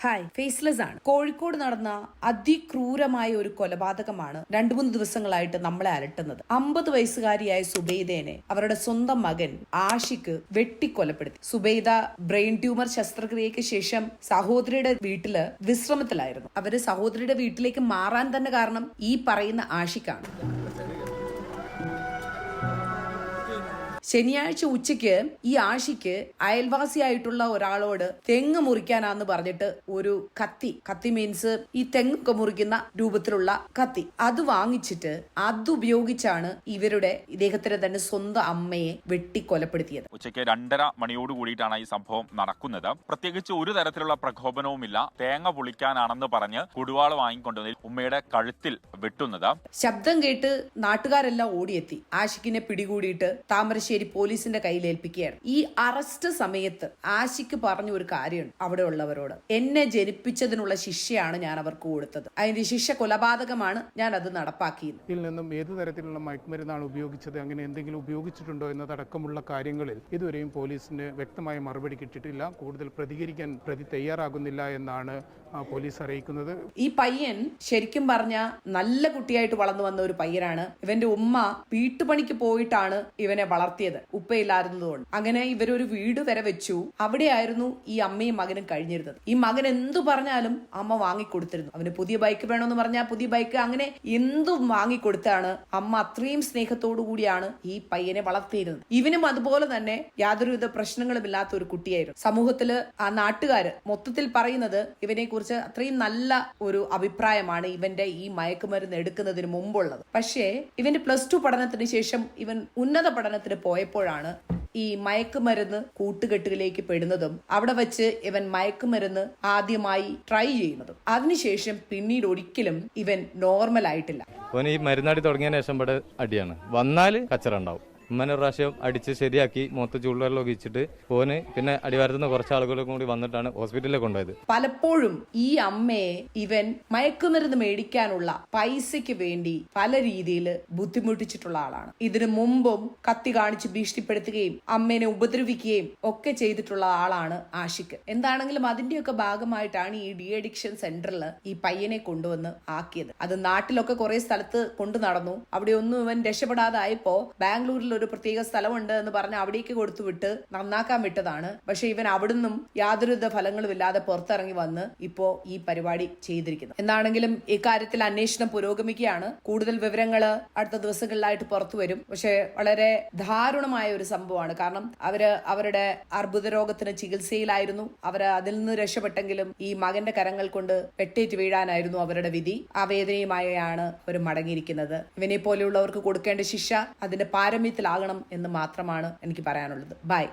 Hi, faceless ആണ്. കോഴിക്കോട് നടന്ന അതിക്രൂരമായ ഒരു കൊലപാതകമാണ് 2-3 ദിവസങ്ങളായിട്ട് നമ്മളെ അലട്ടുന്നത്. 50 വയസ്സുകാരിയായ സുബൈദയെ അവരുടെ സ്വന്തം മകൻ ആഷിഖ് വെട്ടിക്കൊലപ്പെടുത്തി. സുബൈദ ബ്രെയിൻ ട്യൂമർ ശസ്ത്രക്രിയയ്ക്ക് ശേഷം സഹോദരിയുടെ വീട്ടില് വിശ്രമത്തിലായിരുന്നു. അവര് സഹോദരിയുടെ വീട്ടിലേക്ക് മാറാൻ തന്നെ കാരണം ഈ പറയുന്ന ആഷിഖാണ്. ശനിയാഴ്ച ഉച്ചയ്ക്ക് ഈ ആഷിക്ക് അയൽവാസിയായിട്ടുള്ള ഒരാളോട് തെങ്ങ് മുറിക്കാനാന്ന് പറഞ്ഞിട്ട് ഒരു കത്തി മീൻസ് ഈ തെങ്ങൊക്കെ മുറിക്കുന്ന രൂപത്തിലുള്ള കത്തി അത് വാങ്ങിച്ചിട്ട് അതുപയോഗിച്ചാണ് ഇദ്ദേഹത്തിന്റെ തന്നെ സ്വന്തം അമ്മയെ വെട്ടിക്കൊലപ്പെടുത്തിയത്. ഉച്ചയ്ക്ക് 2:30 മണിയോട് കൂടിയിട്ടാണ് ഈ സംഭവം നടക്കുന്നത്. പ്രത്യേകിച്ച് ഒരു തരത്തിലുള്ള പ്രകോപനവുമില്ല. തേങ്ങ പൊളിക്കാനാണെന്ന് പറഞ്ഞ് കുടുവാള് വാങ്ങിക്കൊണ്ടുവന്ന് ഉമ്മയുടെ കഴുത്തിൽ വെട്ടുന്നത്. ശബ്ദം കേട്ട് നാട്ടുകാരെല്ലാം ഓടിയെത്തി ആഷിക്കിനെ പിടികൂടിയിട്ട് താമരശ്ശേരി പോലീസിന്റെ കയ്യിൽ ഏൽപ്പിക്കുകയാണ്. ഈ അറസ്റ്റ് സമയത്ത് ആഷിക്ക് പറഞ്ഞ ഒരു കാര്യമുണ്ട് അവിടെ ഉള്ളവരോട്: എന്നെ ജനിപ്പിച്ചതിനുള്ള ശിക്ഷയാണ് ഞാൻ അവർക്ക് കൊടുത്തത്, അതിന്റെ ശിക്ഷ കൊലപാതകമാണ്, ഞാൻ അത് നടപ്പാക്കിയത്. ഇതിൽ നിന്നും ഏതു തരത്തിലുള്ള മയക്കുമരുന്നാണ് ഉപയോഗിച്ചത്, അങ്ങനെ എന്തെങ്കിലും ഉപയോഗിച്ചിട്ടുണ്ടോ എന്നതടക്കമുള്ള കാര്യങ്ങളിൽ ഇതുവരെയും പോലീസിന് വ്യക്തമായ മറുപടി കിട്ടിയിട്ടില്ല. കൂടുതൽ പ്രതികരിക്കാൻ പ്രതി തയ്യാറാകുന്നില്ല എന്നാണ് പോലീസ് അറിയിക്കുന്നത്. ഈ പയ്യൻ ശരിക്കും പറഞ്ഞ നല്ല കുട്ടിയായിട്ട് വളർന്നു വന്ന ഒരു പയ്യനാണ്. ഇവന്റെ ഉമ്മ വീട്ടുപണിക്ക് പോയിട്ടാണ് ഇവനെ വളർത്തിയത്, ഉപ്പയില്ലായിരുന്നതുകൊണ്ട്. അങ്ങനെ ഇവരൊരു വീട് വരെ വെച്ചു. അവിടെയായിരുന്നു ഈ അമ്മയും മകനും കഴിഞ്ഞിരുന്നത്. ഈ മകൻ എന്തു പറഞ്ഞാലും അമ്മ വാങ്ങിക്കൊടുത്തിരുന്നു. അവന് പുതിയ ബൈക്ക് വേണമെന്ന് പറഞ്ഞാൽ പുതിയ ബൈക്ക്, അങ്ങനെ എന്തും വാങ്ങിക്കൊടുത്താണ് അമ്മ. അത്രയും സ്നേഹത്തോടു കൂടിയാണ് ഈ പയ്യനെ വളർത്തിയിരുന്നത്. ഇവനും അതുപോലെ തന്നെ യാതൊരുവിധ പ്രശ്നങ്ങളും ഇല്ലാത്ത ഒരു കുട്ടിയായിരുന്നു. സമൂഹത്തില് ആ നാട്ടുകാര് മൊത്തത്തിൽ പറയുന്നത് ഇവനെ കുറിച്ച് അത്രയും നല്ല ഒരു അഭിപ്രായമാണ് ഇവന്റെ ഈ മയക്കുമരുന്ന് എടുക്കുന്നതിന് മുമ്പുള്ളത്. പക്ഷേ ഇവന്റെ +2 പഠനത്തിന് ശേഷം ഇവൻ ഉന്നത പഠനത്തിന് പോയപ്പോഴാണ് ഈ മയക്കുമരുന്ന് കൂട്ടുകെട്ടിലേക്ക് പെടുന്നതും അവിടെ വെച്ച് ഇവൻ മയക്കുമരുന്ന് ആദ്യമായി ട്രൈ ചെയ്യുന്നതും. അതിനുശേഷം പിന്നീട് ഒരിക്കലും ഇവൻ നോർമൽ ആയിട്ടില്ല. ഈ മരുന്നാടി തുടങ്ങിയതിന് ശേഷം ഇവിടെ അടിയാണ്. വന്നാല് കച്ചറ ഉണ്ടാവും. ഉമ്മനെ പ്രാവശ്യം അടിച്ച് ശരിയാക്കി മുഖത്ത് ചൂടുവെള്ളം ഒഴിച്ചിട്ട് ഓന് പിന്നെ അടിവാരത്തുനിന്ന് കുറച്ച് ആളുകളും കൂടി വന്നിട്ടാണ് ഹോസ്പിറ്റലിൽ കൊണ്ടുപോയത്. പലപ്പോഴും ഈ അമ്മയെ ഇവൻ മയക്കുമരുന്ന് മേടിക്കാനുള്ള പൈസയ്ക്ക് വേണ്ടി പല രീതിയിൽ ബുദ്ധിമുട്ടിച്ചിട്ടുള്ള ആളാണ്. ഇതിനു മുമ്പും കത്തി കാണിച്ച് ഭീഷണിപ്പെടുത്തുകയും അമ്മേനെ ഉപദ്രവിക്കുകയും ഒക്കെ ചെയ്തിട്ടുള്ള ആളാണ് ആഷിഖ്. എന്താണെങ്കിലും അതിന്റെയൊക്കെ ഭാഗമായിട്ടാണ് ഈ ഡി അഡിക്ഷൻ സെന്ററിൽ ഈ പയ്യനെ കൊണ്ടുവന്ന് ആക്കിയത്. അത് നാട്ടിലൊക്കെ കുറെ സ്ഥലത്ത് കൊണ്ടു നടന്നു. അവിടെ ഒന്നും ഇവൻ രക്ഷപ്പെടാതായപ്പോ ബാംഗ്ലൂരിൽ ഒരു പ്രത്യേക സ്ഥലമുണ്ട് എന്ന് പറഞ്ഞ് അവിടേക്ക് കൊടുത്തുവിട്ട് നന്നാക്കാൻ വിട്ടതാണ്. പക്ഷെ ഇവൻ അവിടുന്നും യാതൊരുവിധ ഫലങ്ങളും ഇല്ലാതെ പുറത്തിറങ്ങി വന്ന് ഇപ്പോ ഈ പരിപാടി ചെയ്തിരിക്കുന്നു. എന്താണെങ്കിലും ഇക്കാര്യത്തിൽ അന്വേഷണം പുരോഗമിക്കുകയാണ്. കൂടുതൽ വിവരങ്ങൾ അടുത്ത ദിവസങ്ങളിലായിട്ട് പുറത്തു വരും. പക്ഷെ വളരെ ദാരുണമായ ഒരു സംഭവമാണ്. കാരണം അവരുടെ അർബുദ രോഗത്തിന് ചികിത്സയിലായിരുന്നു. അതിൽ നിന്ന് രക്ഷപ്പെട്ടെങ്കിലും ഈ മകന്റെ കരങ്ങൾ കൊണ്ട് വെട്ടേറ്റ് വീഴാനായിരുന്നു അവരുടെ വിധി. ആ വേദനയുമായാണ് അവർ മടങ്ങിയിരിക്കുന്നത്. ഇവനെ പോലെയുള്ളവർക്ക് കൊടുക്കേണ്ട ശിക്ഷ അതിന്റെ പാരമ്യത്തിൽ ആകണം എന്ന് മാത്രമാണ് എനിക്ക് പറയാനുള്ളത്. ബൈ.